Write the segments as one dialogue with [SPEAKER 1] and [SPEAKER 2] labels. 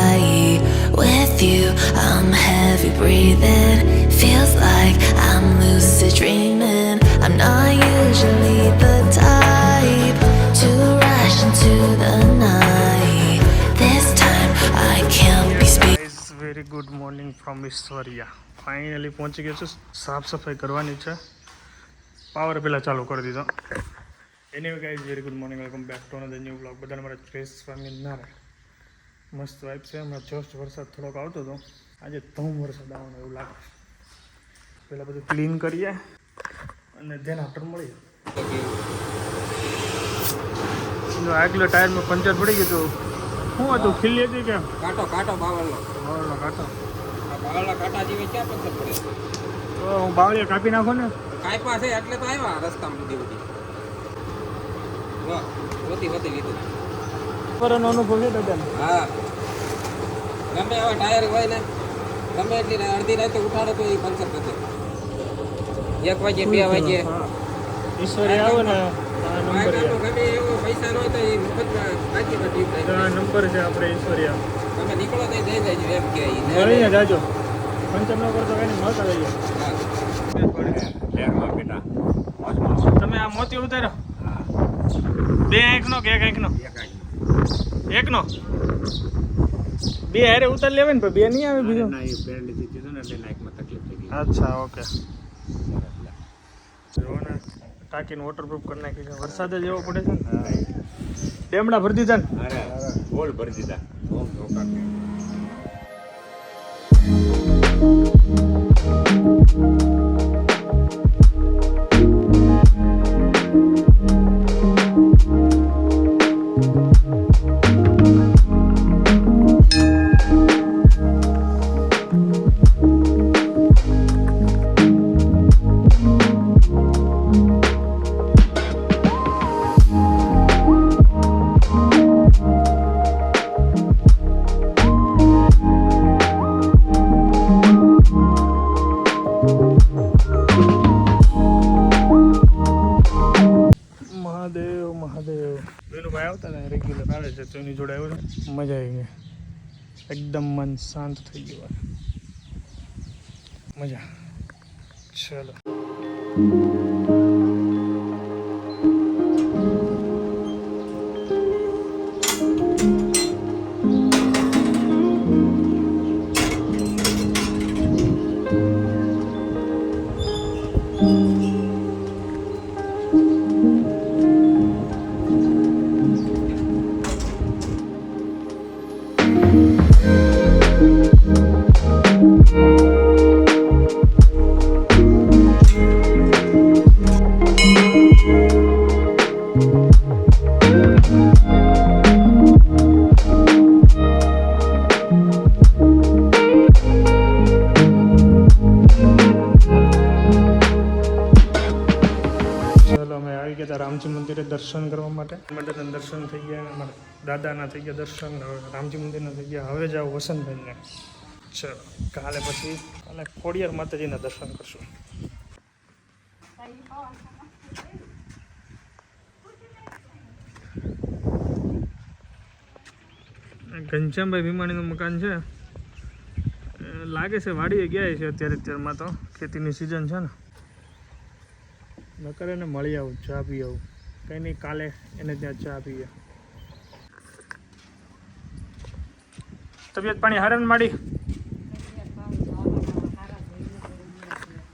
[SPEAKER 1] high. With you, I'm heavy breathing. Feels like I'm lucid dreaming. I'm not usually the type to rush into the night. This time I can't be speaking.
[SPEAKER 2] Guys, very good morning from Ishwariya. Finally પહોંચી ગયો છું. સાફ સફાઈ કરવાની છે. Power પહેલાં ચાલુ કરી દીધો. Anyway guys, very good morning, welcome back to another new blog. બધાને મારા જય સ્વામિનારાયણ. મસ્ત વાઇબ છે. હમણાં જસ્ટ વરસાદ થોડોક આવતો હતો. આજે ધૂમ વરસાદ આવવાનો એવું લાગે. પહેલાં બધું ક્લીન કરીએ અને ધેન આફ્ટર મળીએ. આગલા ટાયરમાં પંચર પડી ગયું હતું. શું હતું? ખીલી હતી કે
[SPEAKER 3] કાંટો બાવળનો
[SPEAKER 2] કાંટો?
[SPEAKER 3] બાવળના કાંટા જેવી ક્યાં પથ્થર પડે?
[SPEAKER 2] તો હું બાવળીએ કાપી નાખો ને.
[SPEAKER 3] કાંઈ છે એટલે તો આવ્યા રસ્તામાં બધી વાહ હોતી લીધું
[SPEAKER 2] પરનો અનુભવ છે દાદા.
[SPEAKER 3] હા, ગમે એવા ટાયર હોય ને ગમે એટલી અડધી રાતે ઉઠાડો તો એ પંચર થશે. 1 વાગે 2 વાગે
[SPEAKER 2] ઈશ્વરી આવે ને નંબર
[SPEAKER 3] ગમે એવો પૈસા ન હોય તો એ મફતમાં બાકીમાં ટ્રીપ
[SPEAKER 2] નંબર છે આપણે ઈશ્વરિયા.
[SPEAKER 3] તમે નીકળો તો જઈ જાય એમ કે
[SPEAKER 2] મળીને જાજો. પંચર ન કરતો કઈ મળતા રહીએ. તમે આ મોતી ઉતાર્યો? 2 આંખનો કે 1 આંખનો? એકનો 2 હારે ઉતારી લેવાય ને, 2 નહીં આવે બીજો. અચ્છા, ઓકે. જો ને ટાંકીને વોટરપ્રૂફ કરી નાખી છે. વરસાદ જ એવો પડે છે ને. ડેમડા ભરી દીધા ને.
[SPEAKER 3] ગોલ ભરી દીધા. ભાઈ આવતા ને રેગ્યુલર આવે છે તો એની જોડે આવ્યો છે. મજા આવી ગઈ. એકદમ મન શાંત થઈ ગયું. મજા. ચલો. રામજી મંદિરે દર્શન કરવા માટે દર્શન થઈ ગયા. અમારા દાદાના થઈ ગયા દર્શન. હવે રામજી મંદિરના થઈ ગયા. હવે જાઓ વસંતભાઈને. ચલો, કાલે ખોડિયાર માતાજીના દર્શન કરશું. ઘનશ્યામભાઈ ભીમાણીનું મકાન છે. લાગે છે વાડીએ ગયા છે અત્યારમાં તો ખેતીની સિઝન છે ને. નકર એને મળી આવું, ચા પી આવું. કંઈ નહીં, કાલે એને ત્યાં ચા પીએ. તબિયત પાણી હારણ માડી?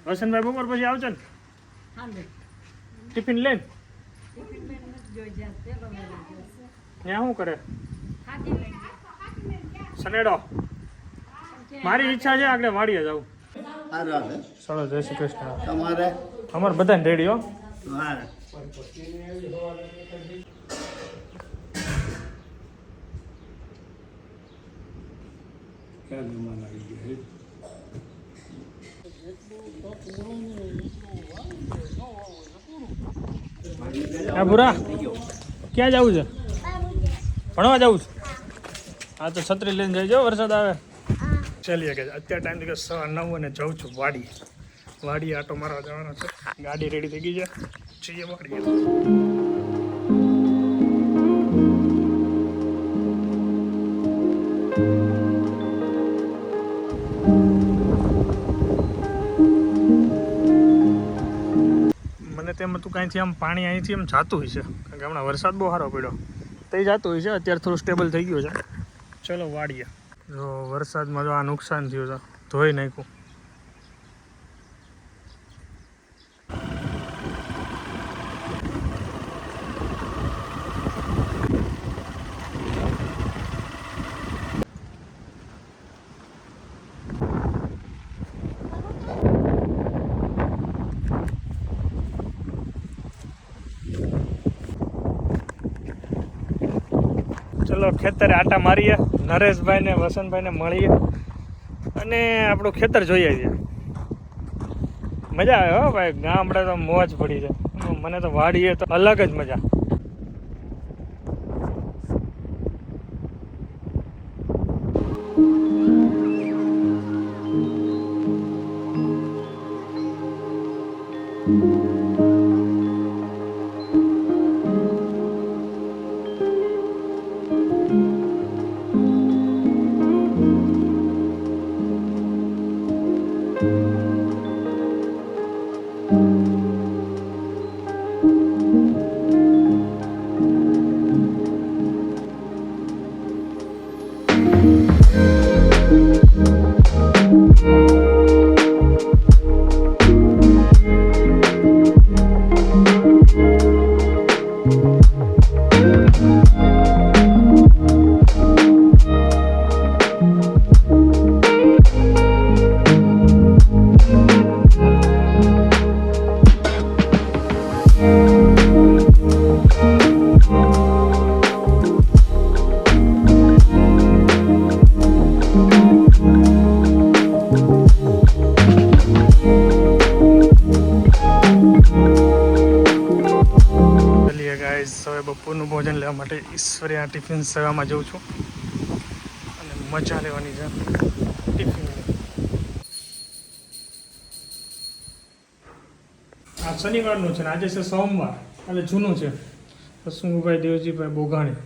[SPEAKER 3] વસંતભાઈ બપોર પછી આવજો ને ટિફિન લઈને. ત્યાં શું કરે? સનેડો. મારી ઈચ્છા છે આગળ વાડીએ જવું. ચલો, જય શ્રી કૃષ્ણ.
[SPEAKER 4] તમારે
[SPEAKER 2] અમારે બધાને રેડી હો. હા ભૂરા, ક્યાં જવું છે? ભણવા જવું છે? હા તો છત્રી લઈને જઈજો, વરસાદ આવે. ચાલીએ કે અત્યારે ટાઈમ થઈ ગયો 9:30 અને જાઉં છું વાડી આટો મારવા જવાનો છે. ગાડી રેડી થઈ ગઈ છે. જઈએ વાડીએ. તેમાં તું કાંઈથી આમ પાણી અહીંથી એમ જાતું હોય છે, કારણ કે હમણાં વરસાદ બહુ સારો પડ્યો તે જાતું હોય છે. અત્યારે થોડું સ્ટેબલ થઈ ગયું છે. ચલો વાડીએ. જો વરસાદમાં જો આ નુકસાન થયું છે, ધોઈ નાખ્યું. ચલો ખેતરે આટા મારીએ, નરેશભાઈને વસંતભાઈને મળીએ અને આપણું ખેતર જોઈએ છીએ. મજા આવે હો ભાઈ, ગામડે તો મોજ પડી જાય. મને તો વાડીએ તો અલગ જ મજા. હવે બપોરનું ભોજન લેવા માટે ઈશ્વરી આ ટિફિન સેવામાં જઉં છું અને મજા લેવાની છે ટિફિનની. આ શનિવારનું છે ને આજે છે સોમવાર, એટલે જૂનું છે. હસમુભાઈ દેવજીભાઈ બોઘાણી,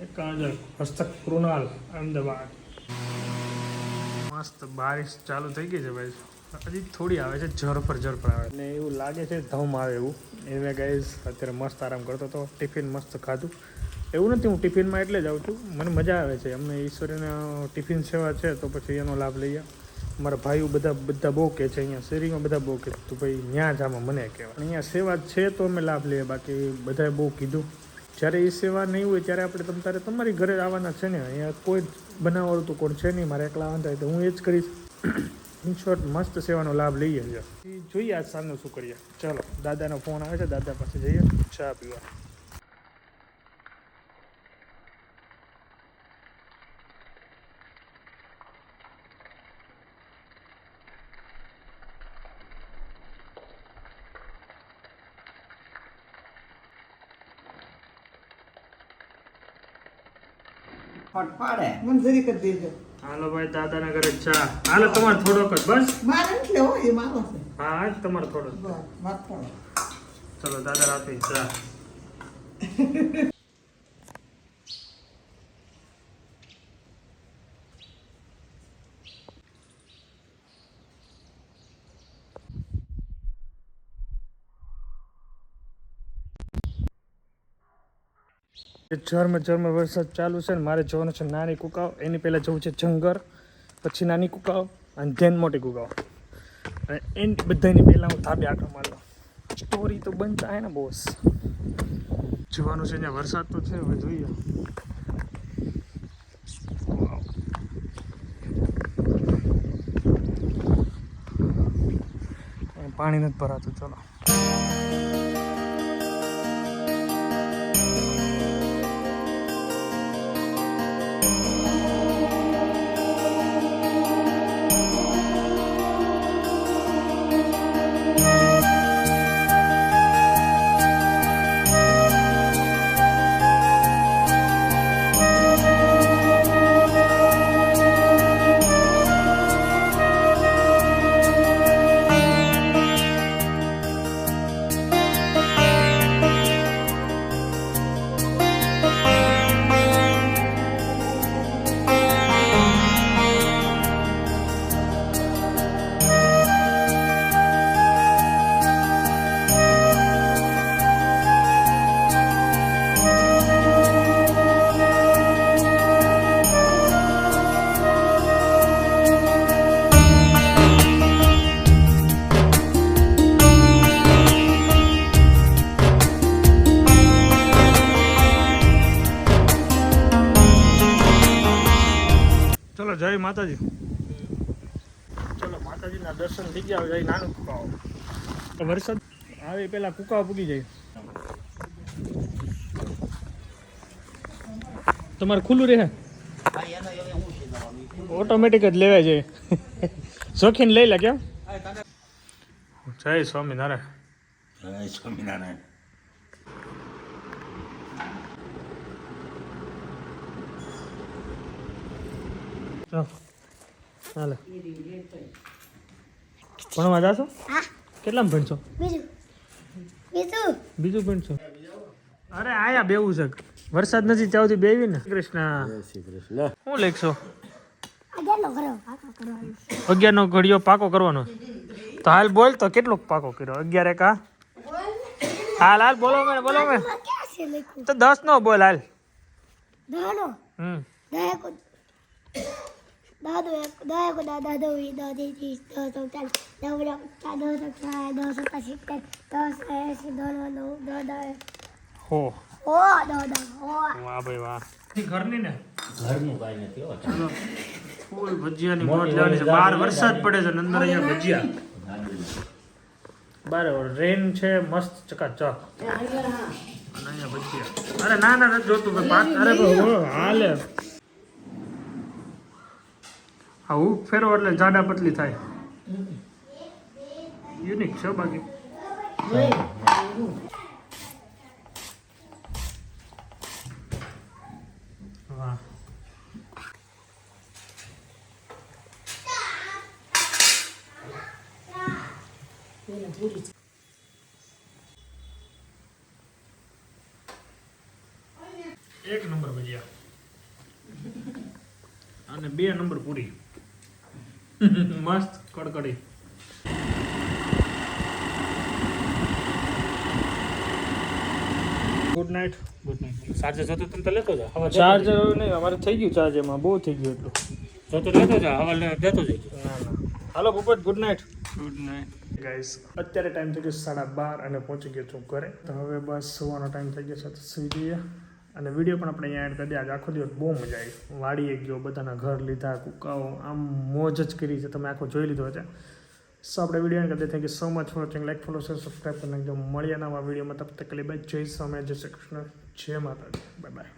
[SPEAKER 2] એકાંજર, હસ્તક કૃણાલ, અમદાવાદ. મસ્ત બારિશ ચાલુ થઈ ગઈ છે ભાઈ, હજી થોડી આવે છે, ઝર પર આવે ને એવું લાગે છે ધમ આવે એવું. એને ગાઈઝ અત્યારે મસ્ત આરામ કરતો હતો, ટિફિન મસ્ત ખાધું. એવું નથી હું ટિફિનમાં એટલે જ આવું છું, મને મજા આવે છે. અમને ઈશ્વરીના ટિફિન સેવા છે તો પછી એનો લાભ લઈએ. મારા ભાઈઓ બધા બહુ કહે છે, અહીંયા શેરીમાં બધા બહુ કહે તું ભાઈ ત્યાં જ આમાં મને કહેવાય. અહીંયા સેવા છે તો અમે લાભ લઈએ, બાકી બધાએ બહુ કીધું જ્યારે એ સેવા નહીં હોય ત્યારે આપણે તારે તમારી ઘરે આવવાના છે ને. અહીંયા કોઈ બનાવવાનું તો કોણ છે નહીં, મારે એકલા વાંધા તો હું એ જ કરીશ. ઇન શોર્ટ મસ્ત સેવાનો લાભ લઈએ છીએ. જોઈએ આજ સાંજનું શું કરીએ. ચાલો દાદાનો ફોન આવે છે, દાદા પાસે જઈએ ચા પીવા.
[SPEAKER 4] ફટફાડે મને જરી કરી દેજો.
[SPEAKER 2] હાલો ભાઈ દાદાના ઘરે ચા. હાલો તમારે થોડોક જ બસ.
[SPEAKER 4] મારે એટલે હોય એ મારો છે.
[SPEAKER 2] હા આજ તમારે થોડો.
[SPEAKER 4] વાત થોડો.
[SPEAKER 2] ચલો દાદા રાતે ચા. ઝરમર વરસાદ ચાલુ છે ને મારે જવાનું છે નાની કુકાવ. એની પહેલાં જવું છે જંગર, પછી નાની કુકાવ અને ધેન મોટી કુકાવ. અને એની બધાની પહેલાં હું ધાબે આંકડો મારલો. સ્ટોરી તો બનતા હે ને બોસ. જવાનું છે ત્યાં વરસાદ તો છે, હવે જોઈએ. પાણી નથી ભરાતું. ચલો
[SPEAKER 3] ચલો જય માતાજી. ચલો માતાજીના દર્શન થઈ ગયા. જય નાનું કુકાઓ. વરસાદ આવે પેલા કુકાઓ પૂગી જાય. તમારે ખુલ્લું રહે ઓટોમેટિક જ લેવાય જાય. શોખીન લઈ લે કેમ. જય સ્વામિનારાયણ.
[SPEAKER 5] જય સ્વામિનારાયણ.
[SPEAKER 3] હાલે ભણવા જાશો? કેટલામાં ભણશો? બીજું ભણશો? અરે આયા બેવું છે. વરસાદ નથી ત્યાં સુધી બેવી ને. કૃષ્ણ શું લખશો? 11 નો ઘડિયો પાકો કરવાનો. તો હાલ બોલ તો કેટલો પાકો કર્યો? 11 એકા હાલ હાલ બોલો મેં તો 10 નો બોલ હાલ. હો વાહ ભાઈ વાહ. ઘરની ને
[SPEAKER 5] ઘરનું કાંઈ નથી હો.
[SPEAKER 3] ચાલો ફૂલ ભજીયાની મોજ લેવાની છે. બહાર વરસાદ પડે છે અને અંદર અહીંયા ભજીયા. બરાબર રેન છે મસ્ત ચકાચક. અને અહીંયા ભજીયા. અરે ના ના નથી જોતું ભાઈ પાંચ. અરે હાલે હા હું ફેરો એટલે જાડા પતલી થાય. યુનિક છે બાકી. વાહ એક નંબર ભજીયા અને 2 નંબર પૂરી. મસ્ત કડકડી. Good night. Good night.
[SPEAKER 5] Charger જતો તમે તો લેતો જા. હવે
[SPEAKER 3] ચાર્જર નહીં અમારે થઈ ગયું. ચાર્જ એમાં બહુ થઈ ગયું એટલું.
[SPEAKER 5] જતો લેતો જા. હવે દેતો જજો.
[SPEAKER 3] ના ના હાલો Bhupat good night. Good night guys. અત્યારે ટાઈમ થઈ ગયો 12:30 અને પહોંચી ગયો છું ઘરે. તો હવે બસ સુવાનો ટાઈમ થઈ ગયો છે તો સુઈ જઈએ. અને વિડીયો પણ આપણે અહીંયા એડ કરી દઈએ. આજે આખો દિવસ બહુ મજા આવી. વાડીએ ગયો, બધાના ઘર લીધા, કુકાઓ આમ મોજ જ કરી છે. તમે આખો જોઈ લીધો છે. સો આપણે વિડીયો એડ કરી દઈએ. Thank you so much for watching. Like follow share subscribe કરી નાખજો. મળીએ નવા વિડીયોમાં. તબ તક કે લીએ બાય. જય સ્વામિનારાયણ. જય શ્રી કૃષ્ણ. જય માતાજી. Bye bye.